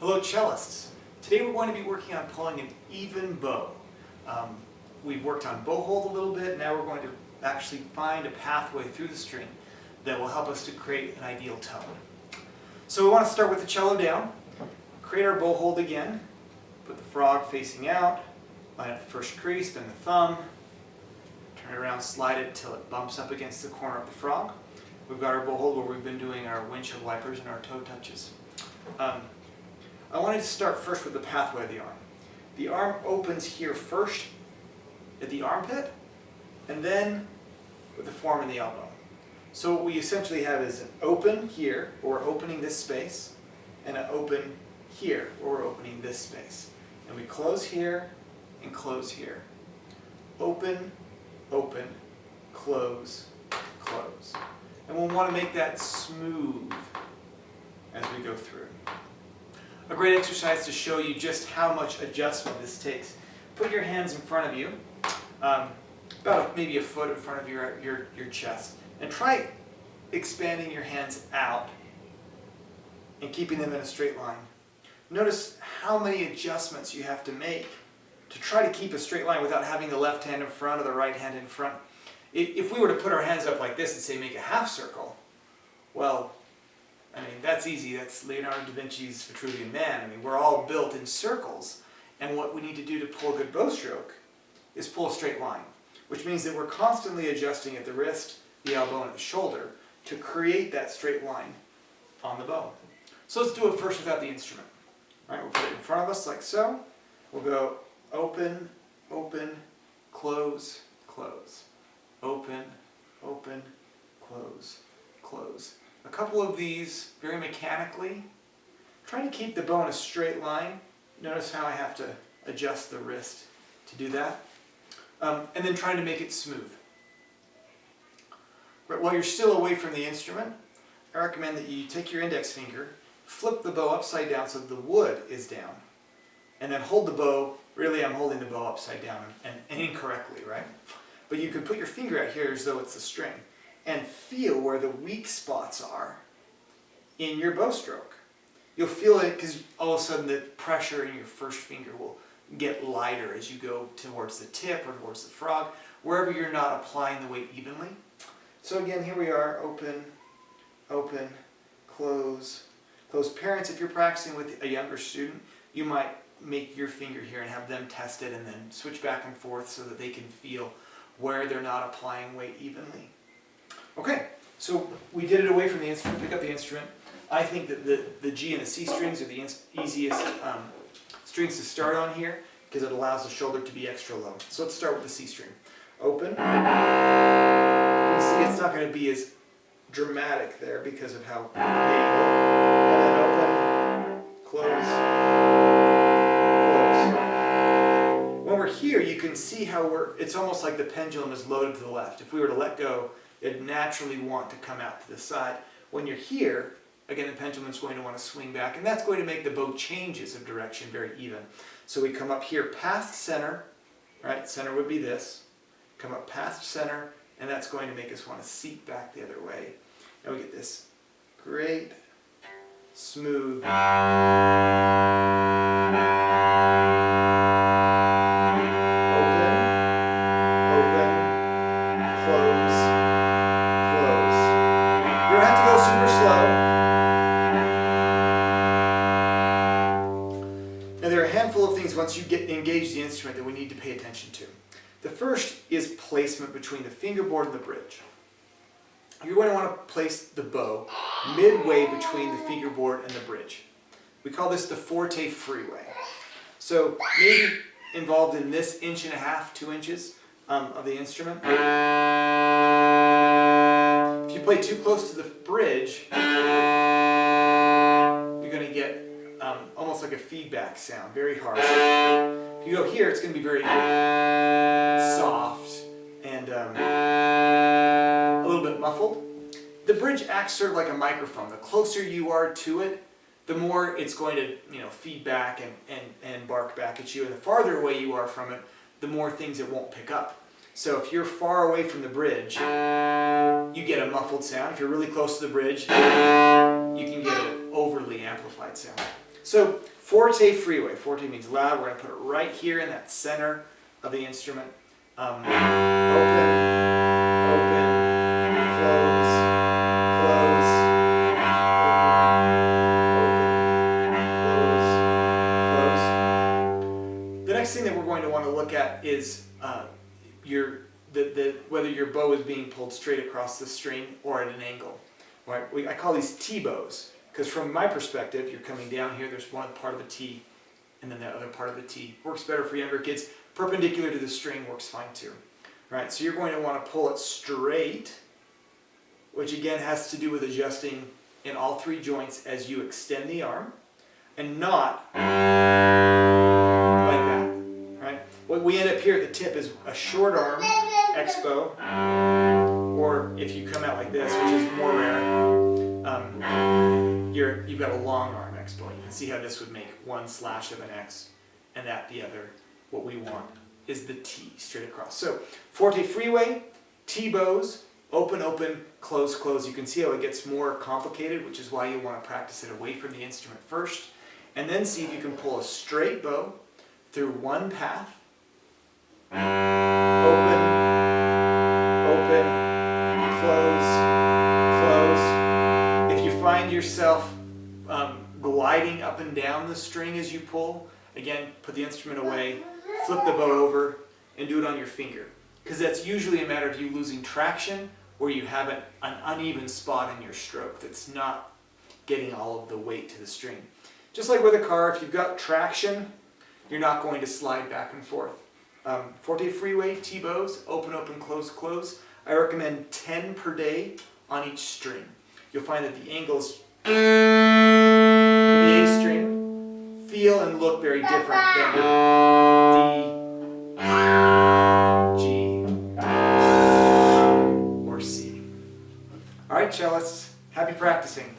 Hello cellists. Today we're going to be working on pulling an even bow. We've worked on bow hold a little bit, now we're going to actually find a pathway through the string that will help us to create an ideal tone. So we want to start with the cello down, create our bow hold again, put the frog facing out, line up the first crease, bend the thumb, turn it around, slide it till it bumps up against the corner of the frog. We've got our bow hold where we've been doing our windshield wipers and our toe touches. I wanted to start first with the pathway of the arm. The arm opens here first at the armpit, and then with the form in the elbow. So what we essentially have is an open here, where we're opening this space, and an open here, where we're opening this space. And we close here and close here. Open, open, close, close. And we'll want to make that smooth as we go through. A great exercise to show you just how much adjustment this takes. Put your hands in front of you, about maybe a foot in front of your chest, and try expanding your hands out and keeping them in a straight line. Notice how many adjustments you have to make to try to keep a straight line without having the left hand in front or the right hand in front. If we were to put our hands up like this and say make a half circle, well, I mean, that's easy. That's Leonardo da Vinci's Vitruvian Man. I mean, we're all built in circles. And what we need to do to pull a good bow stroke is pull a straight line, which means that we're constantly adjusting at the wrist, the elbow, and the shoulder to create that straight line on the bow. So let's do it first without the instrument. All right, we'll put it in front of us like so. We'll go open, open, close, close. Open, open, close, close. A couple of these very mechanically. Trying to keep the bow in a straight line. Notice how I have to adjust the wrist to do that. And then trying to make it smooth. Right, while you're still away from the instrument, I recommend that you take your index finger, flip the bow upside down so the wood is down, and then hold the bow. Really, I'm holding the bow upside down and incorrectly, right? But you can put your finger out here as though it's the string and feel where the weak spots are in your bow stroke. You'll feel it because all of a sudden the pressure in your first finger will get lighter as you go towards the tip or towards the frog, wherever you're not applying the weight evenly. So again, here we are, open, open, close, close. Parents, if you're practicing with a younger student, you might make your finger here and have them test it and then switch back and forth so that they can feel where they're not applying weight evenly. Okay, so we did it away from the instrument. Pick up the instrument. I think that the G and the C strings are the easiest strings to start on here because it allows the shoulder to be extra low. So let's start with the C string. Open. You can see it's not going to be as dramatic there because of how and then open, close, close. When we're here, you can see how it's almost like the pendulum is loaded to the left. If we were to let go, it'd naturally want to come out to the side. When you're here, again, the pendulum is going to want to swing back, and that's going to make the bow changes of direction very even. So we come up here past center, right? Center would be this. Come up past center, and that's going to make us want to seat back the other way. And we get this great, smooth, once you get engaged the instrument that we need to pay attention to. The first is placement between the fingerboard and the bridge. You're going to want to place the bow midway between the fingerboard and the bridge. We call this the forte freeway. So maybe involved in this 1.5 to 2 inches of the instrument. If you play too close to the bridge, you're going to get almost like a feedback sound, very harsh. If you go here, it's going to be very soft and a little bit muffled. The bridge acts sort of like a microphone. The closer you are to it, the more it's going to feed back and bark back at you. And the farther away you are from it, the more things it won't pick up. So if you're far away from the bridge, you get a muffled sound. If you're really close to the bridge, you can get an overly amplified sound. So forte freeway. Forte means loud. We're going to put it right here in that center of the instrument. Open, open, close, close, open, open, close, close. The next thing that we're going to want to look at is whether your bow is being pulled straight across the string or at an angle. Right? I call these T-bows because from my perspective, you're coming down here, there's one part of a T and then the other part of the T. Works better for younger kids. Perpendicular to the string works fine too. Right? So you're going to want to pull it straight, which again has to do with adjusting in all three joints as you extend the arm, and not like that. Right? What we end up here at the tip is a short arm X-bow, or if you come out like this, which is more rare, you've got a long arm X-bow. You can see how this would make one slash of an X, and that the other. What we want is the T straight across. So forte freeway, T-bows, open, open, close, close. You can see how it gets more complicated, which is why you want to practice it away from the instrument first, and then see if you can pull a straight bow through one path. Open, open, close, close. If you find yourself gliding up and down the string as you pull, again, put the instrument away, flip the bow over, and do it on your finger. Because that's usually a matter of you losing traction or you have an uneven spot in your stroke that's not getting all of the weight to the string. Just like with a car, if you've got traction, you're not going to slide back and forth. Forte freeway, T-bows, open, open, close, close. I recommend 10 per day on each string. You'll find that the angles for the A string feel and look very different than D, G, or C. All right, cellists, happy practicing.